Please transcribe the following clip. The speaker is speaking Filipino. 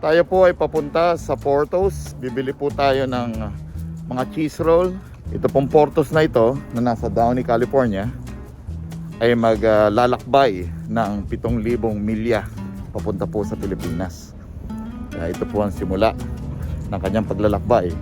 Tayo po ay papunta sa Portos. Bibili po tayo ng mga cheese roll. Ito pong Portos na ito na nasa Downey, California ay maglalakbay ng 7,000 milya papunta po sa Pilipinas. Kaya ito po ang simula ng kanyang paglalakbay.